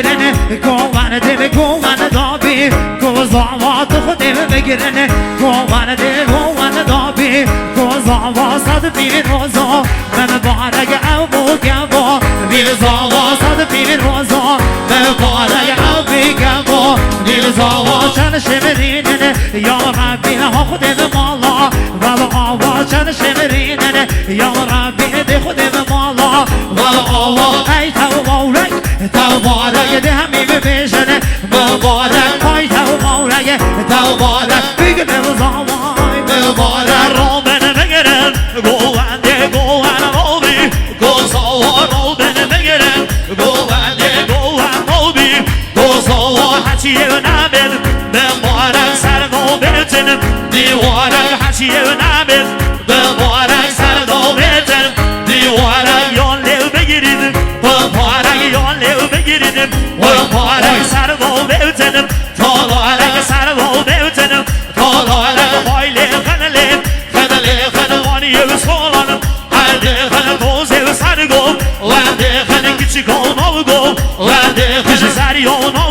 بگیرن گوان دل گوان دابی گوزاوات خودم بگیرن گوان دل گوان دابی گوزاوات بیر روزا من بارگ ابو گبا بیر زاوات بیر روزا من بارگ ابو گبا بیر زاوات چن شمرینن یا ربی خودم مالا ولی آوا چن شمرینن یا ربی ده خودم مالا ولی آوا ای توبارک توبارک ده همی ببیشنه مبارک ای توبارک توبارک بگرم زاوای مبارک رو بنه بگرم گوانده گوان روبی گوزاوا رو بنه بگرم گوانده گوان روبی گوزاوا هچیه نبید مبارک سرگو بیتنم دیوارک هچیه نبید مبارک سرگو بیتنم دیوارک یان لیو بگیرید مبارک یان لیو بگیرید مبارک سرگو بیتنم تالارک سرگو بیتنم تالارک خایلی خنلی خنلی خنوانی سولانم هرده خن دوزه سرگو ورده خن کچی گو گو ورده خن سریو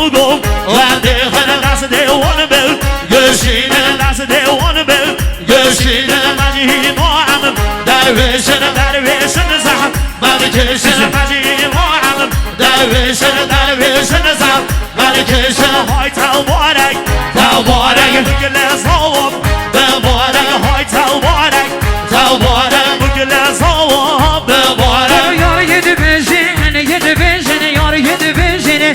گو ورده خن دست دیوان بل گشینه دست دیوان بل گشینه مجیه نوعم درویشن درویشن زحم ملکشن مجیه نوعم درویشن درویشن زحم ملکشن های توبارک توبارک بگل زواب ببارک های توبارک توبارک بگل زواب ببارک یار یه دیویژن یار یه دیویژن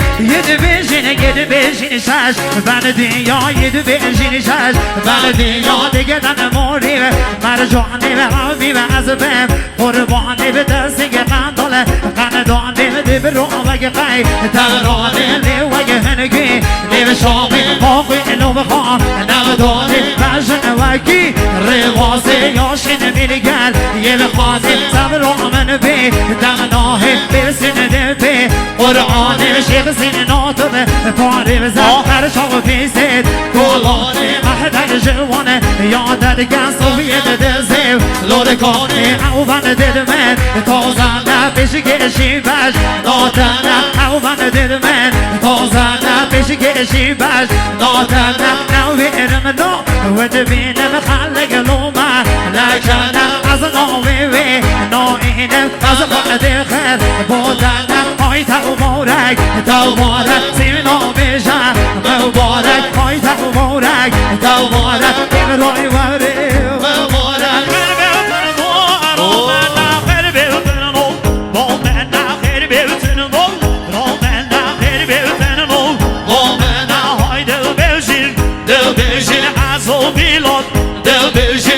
شش من دنیا یه دیویژن شش من دنیا دیگه دن موری مرجانی و حامی و عذبم قربانی به دستی که قنداله قندانی دی برو آوگه قی ترانی لیوگه هنگی دیو شامی باقی اینو بخواه نمدانی بجن وکی روازی یاشین میلگل یه بخوازی صبر آمن بی دمناهی برسین دی بی قرآنی شیخ سین ناطبه پاری بزن هر شاق پیسید گلانی محدق جوانه یادد گن صوفیت دزیو لورکانی اوون دید من تازنه پیش گشی بش ناتنه اوون دید من تازنه پیش گشی بش ناتنه نویرم نو و دبینم خلق لومه لکنم از ناوی وی ناینم از خود خیر بودنم های توبارک توبارک سینا بیشن مبارک های توبارک توبارک این روی وری مبارک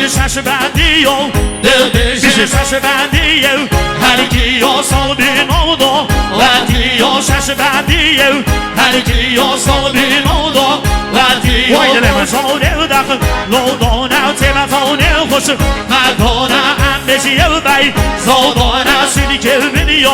شش بندیو دل بشین شش بندیو هر کیو سال بینودو وقتیو شش بندیو هر کیو سال بینودو وقتیو مشاوره داخل لودانه تلفونه خوش مردانه هم بشیو بی زودانه سیدی که بینیو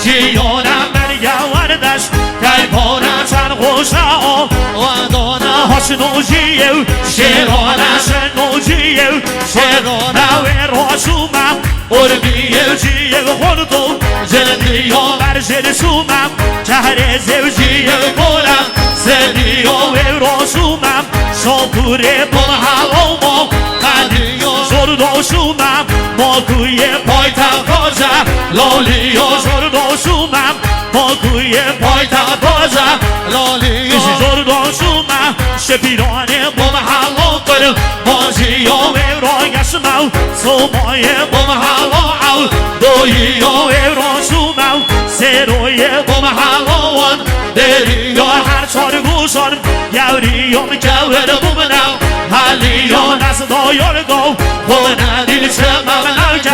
چیانه مرگه وردش کیپانه چند خوشه آ وردانه هاشنوجیو شیرانه شنوجیو شیرانه و راشومم قربیو جیو خودتو جلدیو بر جرشومم چهر زوجیو گلم زدیو و راشومم شاپوره بل هوامو قدیو زرداشومم ماکوی پایتم کازه لالیو زرداشومم ماکوی پایتم کازه لالیو زرداشومم شپیرانه بل هوا کنم بازیو و رایشمو صبحای بل هوا او دویو و راشومم سروی بل هواوان دریو هر چار گوشان یوریوم جور بومنم حالیو نست دایار گو خونه دیل شمم نوکه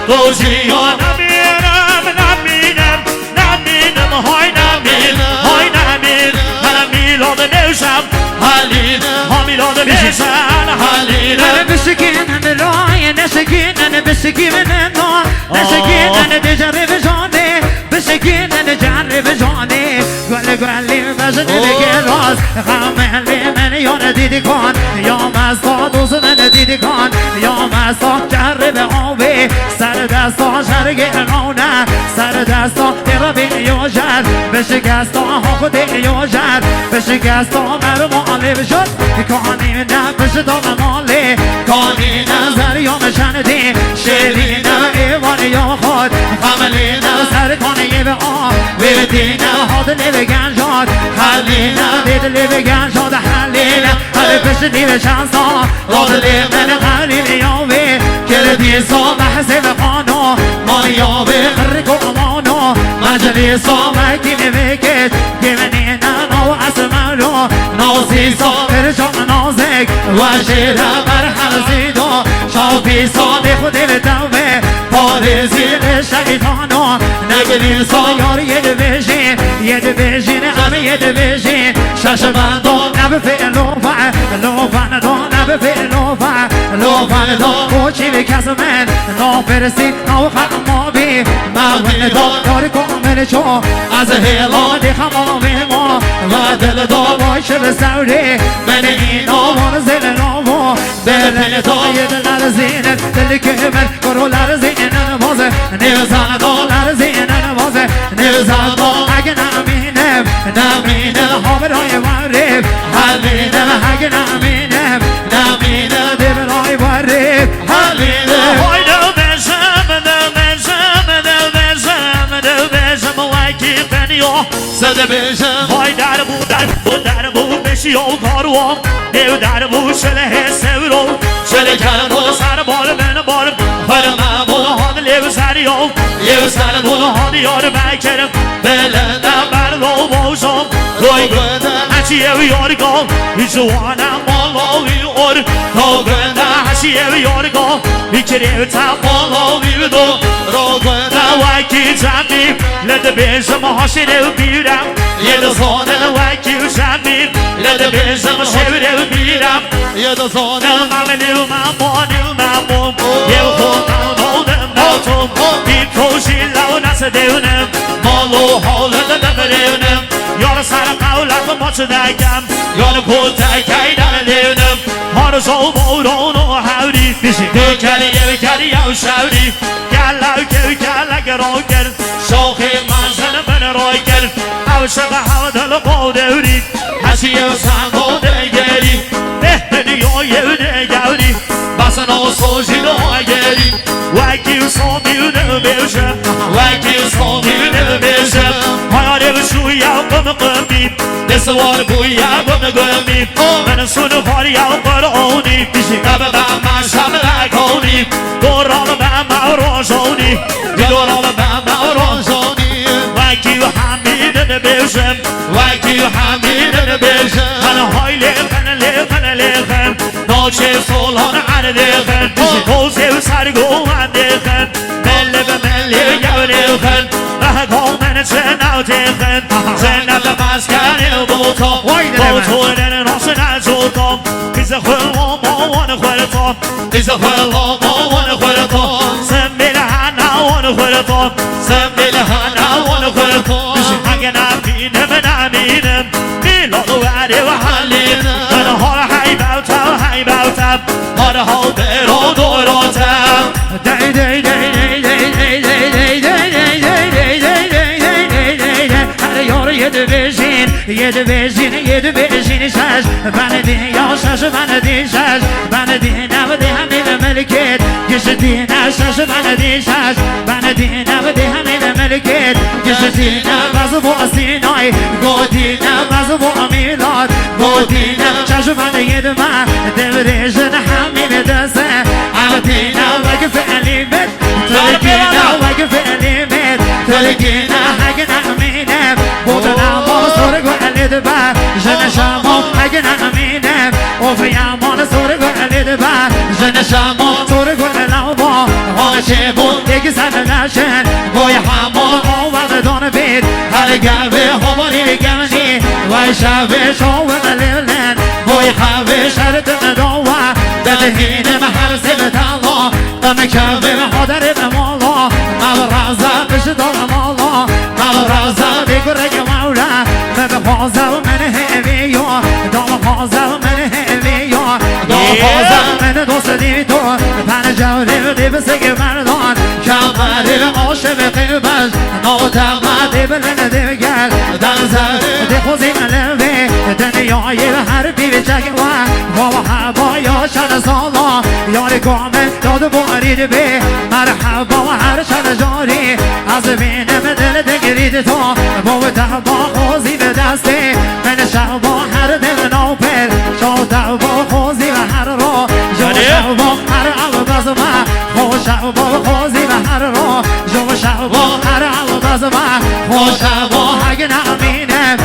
دوزیو نمینم نمینم نمینم های نمین های نمین من میلاد نوشم حالین ها میلاد بیشن حالین بشکین رای نشکین بشکین نشکین دجره بجانه بشکین جره بجانه گل گلی بجن بگه راز خملی من یان دیدی کن یا مستا دوز من دیدی کن یا مستا جره به آبی سر دستا شرگ رونه سر دستا ترابی یوشر بشکست ها خود یوجد بشکست ها مرماله بشد کانی نفش دام ماله کانی نظر یا مشندی شیری نو ایوان یا خود خملی نو سر کانی به آن ویدی نو حاد لیو گنجاد حلی نو دید لیو گنجاد حلی نو حلی پشتی به شانسا داد لیو من قلیل یاوی کردی سا محسب قانو مانیاوی خرک و امانو مجلی سا مکی نوکش گمنی نو اسمانو نوزی سا برشان نازک و شیر برحل زیدو شاپی سا دی خود التوه پارزی شیطانو نگلی سا یار یه دویشین همه یه دویشین شش بندو نبه فعلوفه لوفن دو نبه فعلوفه لوفن دو کوچی به کس من نو فرسی نو خمابی مون دو یار کامل چو از هیلا دی خمابی ما و دل دو باشه به سوری من اینو منزل نامو دل دو یه دل لرزینه دل که من برو لرزینه بازه نیوزن دو لرزینه بازه نیوزن دو اگه نمینم ها برای ورب حلینم اگه نمینم ده برای ورب حلینم های دو بشم وکی بنیو زده بشم های در بود بشی و کاروام دیو در بود شله سورو شله کردو سر بال من بال فرم بود هاد لیو سریو لیو سر بود هاد یار بکرم بلندم بر رو باشم روی گردم هچی او یار گام هیچ وانم مالاوی اور رو گردم هچی او یار گام هیچ ریوتم مالاوی دو رو گردم وکی زمیم لده بیشم هاشیره و بیرم یه دو زانه وکی زمیم لده بیشم شوره و بیرم یه دو زانه ممنی و ممون یه خودم دادم ناتم این کوشی لو نسه دیونم مالو حالت نبرونم یار سر قولت ماچ دکم یار کلتک ایدن لیونم هارزو بوران و حوری کلی یو شوری گلک رای کرد شاخی منزل من رای کرد عشق حودل قادوری هشی و سنگو دگری دنیای دگری بسن و سوشی دگری وکی و سامیو نمیشه وکی و سامیو نمیشه hayali و شویا قم قمی دسوار بویا قم قمی من سونو خاریا قرآنی نبه من شب لکانی دورام من روشانی دورام من روشانی وکی و حمید نبیشم وکی و حمید نبیشم من هایلی خن ناچه سولان عردخن کوزی و سرگو اندخن ملی به ملی گونخن بهگاه من چنو تخن چنو به مسکن بوتا بوتو دن راس نجوتا بیز خلوان ماوان خلطا بیز خلوان ماوان خلطا سنبیل هنوان خلطا سنبیل هنوان خلطا اگه نمینم میلاد و عری و حلینم من هار هی باوتم هار ها برو دوراتم دی دی دی دی دی دی دی هر یار یه دویشین شش من دی یا شش من دی شش من دی نبودی همین ملکت گشتی نشش من دی شش من دی نبودی همین ملکت گشتی نباز با سینای گودی نباز با میلاد گودی نباز من یه دمه دویشین همین دسته عبدینا وقف علیمت تلقینا وقف علیمت تلقینا حق نامینم بودنا سرگ و علید با جن شما اگه نمینم او فیامان سرگ و علید با جن شما سرگ و علابا هاشه بود یکی سن نشن گوی همان آواد دان بید هر گوه همانی گمنی وی شوه شوه دلیلن گوی خوه شرط نداوه دهینم هر سبت الله دم کوه حادر بمالا مبرازه بشدار مالا مبرازه بگرگ مولا مبخازه من همیو دامخازه من همیو دامخازه من دوست دی تو پنجاوری دی بسگ مردان کمری عاشق قلبش ناتمه دی بلن دی گل زر ده خوزی ملوه دنیای هر بیوی چگوه مرحبا یا شن سالا یار کامل داد بارید به مرحبا هر شن جاری از بینم دل دگرید تو با خوزی به دسته من شبا هر دل نوپر با خوزی و هر رو شبا هر عوض ما شبا خوزی و هر رو شبا هر عوض ما شبا اگه نمینم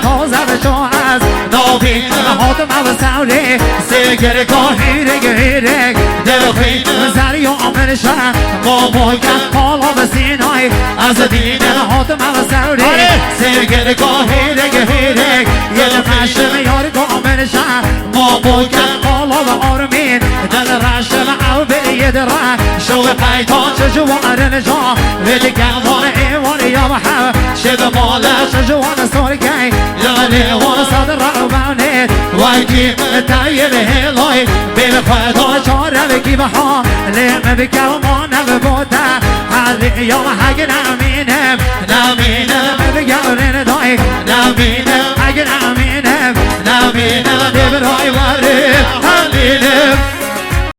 تازه به شو از نوبینم حاتم و سوری سیگر گاهیرگ دل خیلی زری و عمل شهر با باید حالا به سینای از دینم حاتم و سوری سیگر گاهیرگ یه پشم یار گامل شهر با باید حالا به آرمین دل رشم او به یه در شو پیتان چه جوان نجا به دگران ایوان یا محب شب مالش جوان سارگی یعنی وان صدر روانه وایکی تایب هلای بیل خدا چاره بکی بها لیم بکی و ما نبوده حالی یا محگ نمینم بگرن دای نمینم اگه نمینم ببرای واره حالینم